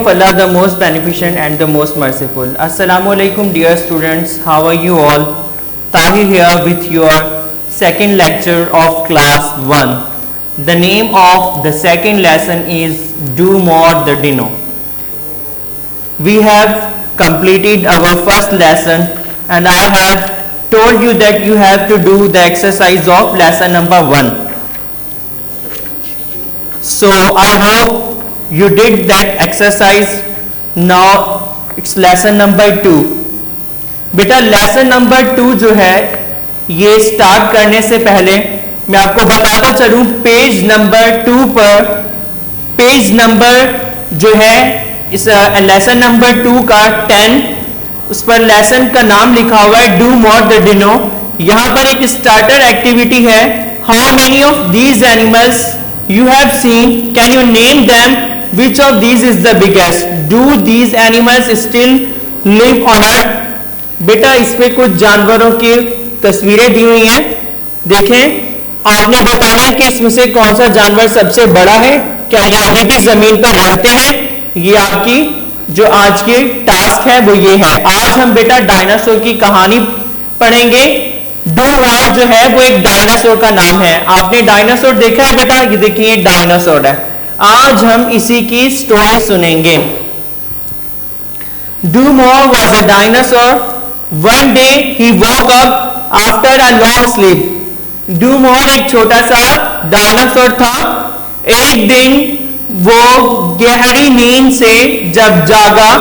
of Allah, the most beneficent and the most merciful. Assalamu alaikum dear students, how are you all? Tahir here with your second lecture of class 1. The name of the second lesson is Do More the Dino. We have completed our first lesson and I have told you that you have to do the exercise of lesson number 1. So I hope you did that exercise. Now it's lesson number 2. बेटा lesson number 2 जो है ये start करने से पहले मैं आपको बताता चलूं, पेज नंबर 2 पर पेज नंबर जो है इस लेसन नंबर 2 का 10, उस पर लेसन का नाम लिखा हुआ है डू मोर द डिनो। यहाँ पर एक स्टार्टर एक्टिविटी है। How many of these animals you have seen, can you name them, which of these is the biggest? Do these animals still live on earth? बेटा इस पे कुछ जानवरों की तस्वीरें दी हुई हैं, देखें। आपने बताना है कि इसमें से कौन सा जानवर सबसे बड़ा है, क्या ये अभी भी जमीन पर रहते हैं। ये आपकी जो आज की टास्क है वो ये है। आज हम बेटा डायनासोर की कहानी पढ़ेंगे। डू मोर जो है वो एक डायनासोर का नाम है। आपने डायनासोर देखा है बेटा, ये देखिए डायनासोर है। आज हम इसी की स्टोरी सुनेंगे। Do more was a dinosaur. One day he woke up after a long sleep. Do more एक छोटा सा डायनासोर था। एक दिन वो गहरी नींद से जब जागा,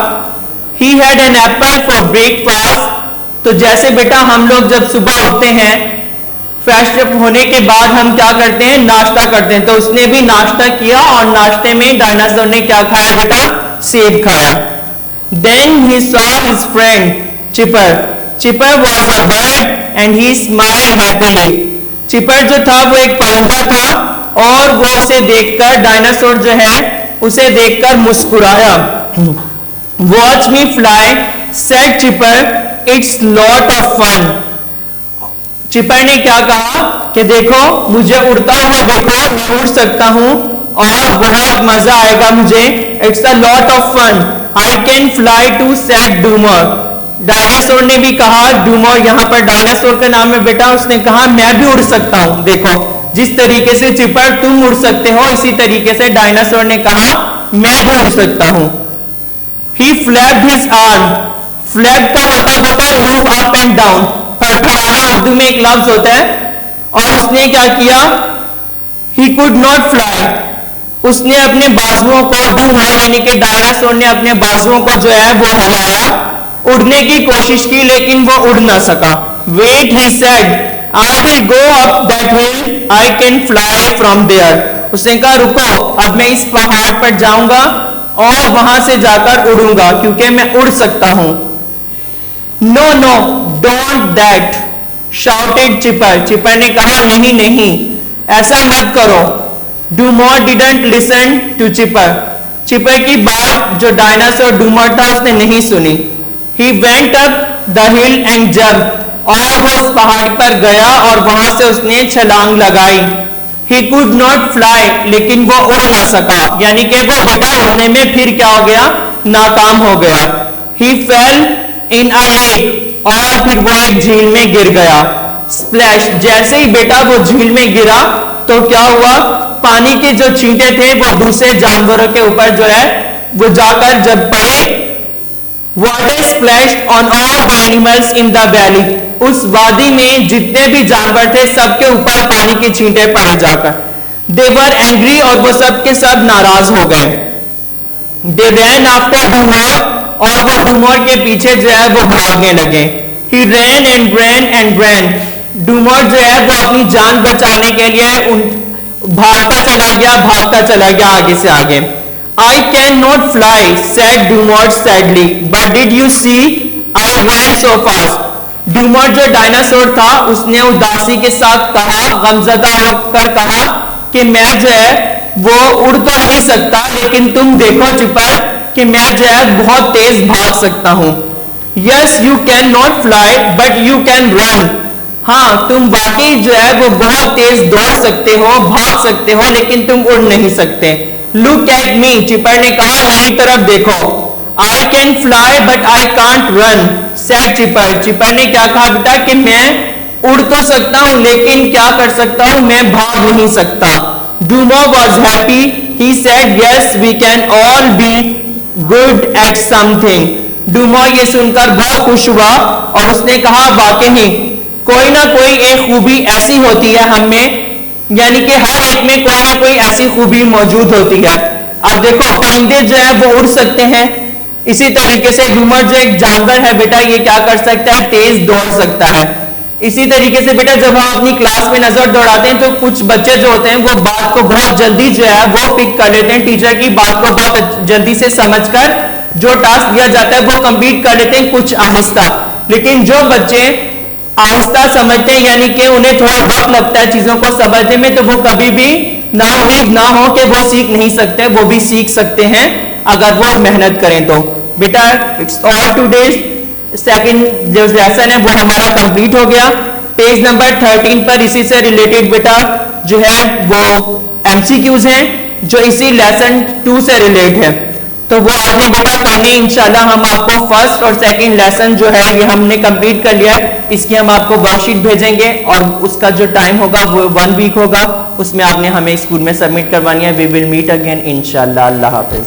he had an apple for breakfast. तो जैसे बेटा हम लोग जब सुबह उठते हैं, फ्रेश अप होने के बाद हम क्या करते हैं, नाश्ता करते हैं। तो उसने भी नाश्ता किया और नाश्ते में डायनासोर ने क्या खाया बेटा, सेब खाया। Then he saw his friend Chipper. Chipper was a bird and he smiled happily. Chipper जो था वो एक परिंदा था और वो उसे देखकर, डायनासोर जो है उसे देखकर मुस्कुराया। Watch me fly said Chipper, it's lot of fun. Chipper ने क्या कहा कि देखो मुझे उड़ता हुआ देखो, मैं उड़ सकता हूं और बहुत मजा आएगा मुझे। It's a lot of fun, I can fly too said Doomer. Dinosaur ने भी कहा, डूमर यहाँ पर डायनासोर का नाम है बेटा, उसने कहा मैं भी उड़ सकता हूं। देखो जिस तरीके से चिपर तुम उड़ सकते हो, इसी तरीके से डायनासोर ने कहा मैं भी उड़ सकता हूं। He flapped his arm. Flag का मतलब होता है मूव अप एंड डाउन, फड़फड़ाना उर्दू में एक लफ्ज होता है। और उसने क्या किया, ही कुड नॉट फ्लाई। उसने अपने बाजुओं को डूमर यानी कि डायनासोर ने अपने बाजुओं को जो है वो हिलाया, उड़ने की कोशिश की, लेकिन वो उड़ ना सका। Wait he said, I will go up that hill, I can fly from there. उसने कहा रुको, अब मैं इस पहाड़ पर जाऊंगा और वहां से जाकर उड़ूंगा क्योंकि मैं उड़ सकता हूं। No no don't that shouted Chipper. Chipper ने कहा नहीं नहीं ऐसा मत करो। Doomer didn't listen to Chipper. Chipper की बात जो डायनासोर डूमर था उसने नहीं सुनी। He went up the hill and jump. और वो उस पहाड़ पर गया और वहां से उसने छलांग लगाई। ही कुड नॉट फ्लाई, लेकिन वो उड़ ना सका, यानी कि वो बेटा उड़ने में फिर क्या हो गया, नाकाम हो गया। ही फेल इन अ लेक, और फिर वो एक झील में गिर गया। स्प्लैश, जैसे ही बेटा वो झील में गिरा तो क्या हुआ, पानी के जो छींटे थे वो दूसरे जानवरों के ऊपर जो है वो जाकर जब पड़े, water splashed on all the animals in the valley. उस वादी में जितने भी जानवर थे सबके ऊपर पानी के छींटे पड़े जाकर। दे वर एंग्री, और वो सब के सब नाराज हो गए। दे रैन आफ्टर डूमर, और वो डूमर के पीछे जो है वो भागने लगे। He ran and ran and ran. डूमर जो है वो अपनी जान बचाने के लिए भागता चला गया आगे से आगे। I can not fly said Doomer sadly, but did you see I ran so fast. Doomer जो डायनासोर था उसने उदासी के साथ कहा, गमजदा होकर कहा कि मैं जो है वो उड़ तो नहीं सकता, लेकिन तुम देखो चिपर कि मैं जो है बहुत तेज भाग सकता हूं। Yes you can not fly but you can run. हाँ तुम वाकई जो है वो बहुत तेज दौड़ सकते हो, भाग सकते हो, लेकिन तुम उड़ नहीं सकते। लुक एट मी, चिपर ने कहा मेरी तरफ देखो। आई can fly but I can't run, said cheaper, Chipper ने क्या कहा बेटा कि मैं उड़ तो सकता हूं लेकिन क्या कर सकता हूं, मैं भाग नहीं सकता। डूमो was happy, he said yes we can all be good at something. डूमो ये सुनकर बहुत खुश हुआ और उसने कहा वाकई ही कोई ना कोई एक खूबी ऐसी होती है हम में, यानी कि हर एक में कोई ना कोई ऐसी खूबी मौजूद होती है। अब देखो परिंदे जो है वो उड़ सकते हैं, इसी तरीके से डूमर जो एक जानवर है बेटा ये क्या कर सकता है, तेज दौड़ सकता है। इसी तरीके से बेटा जब हम अपनी क्लास में नजर दौड़ाते हैं तो कुछ बच्चे जो होते हैं वो बात को बहुत जल्दी जो है वो पिक कर लेते हैं, टीचर की बात को बहुत जल्दी से समझकर जो टास्क दिया जाता है वो कंप्लीट कर लेते हैं कुछ आहिस्ता। लेकिन जो बच्चे आहिस्ता समझते हैं यानी कि उन्हें थोड़ा वक्त लगता है चीजों को समझने में, तो वो कभी भी नाउम्मीद ना हो कि वो सीख नहीं सकते, वो भी सीख सकते हैं अगर वो मेहनत करें तो। बेटा इट्स ऑल टुडे, सेकंड जो लेसन है वो हमारा कंप्लीट हो गया। पेज नंबर 13 पर इसी से रिलेटेड बेटा जो है वो एमसीक्यूज हैं जो इसी लेसन 2 से रिलेट है, तो वो आपने बेटा करनी इंशाल्लाह। हम आपको फर्स्ट और सेकंड लेसन जो है ये हमने कंप्लीट कर लिया है, इसकी हम आपको वर्कशीट भेजेंगे और उसका जो टाइम होगा वो 1 वीक होगा, उसमें आपने हमें स्कूल में सबमिट करवानी है। वी विल मीट अगेन इंशाल्लाह। अल्लाह हाफिज।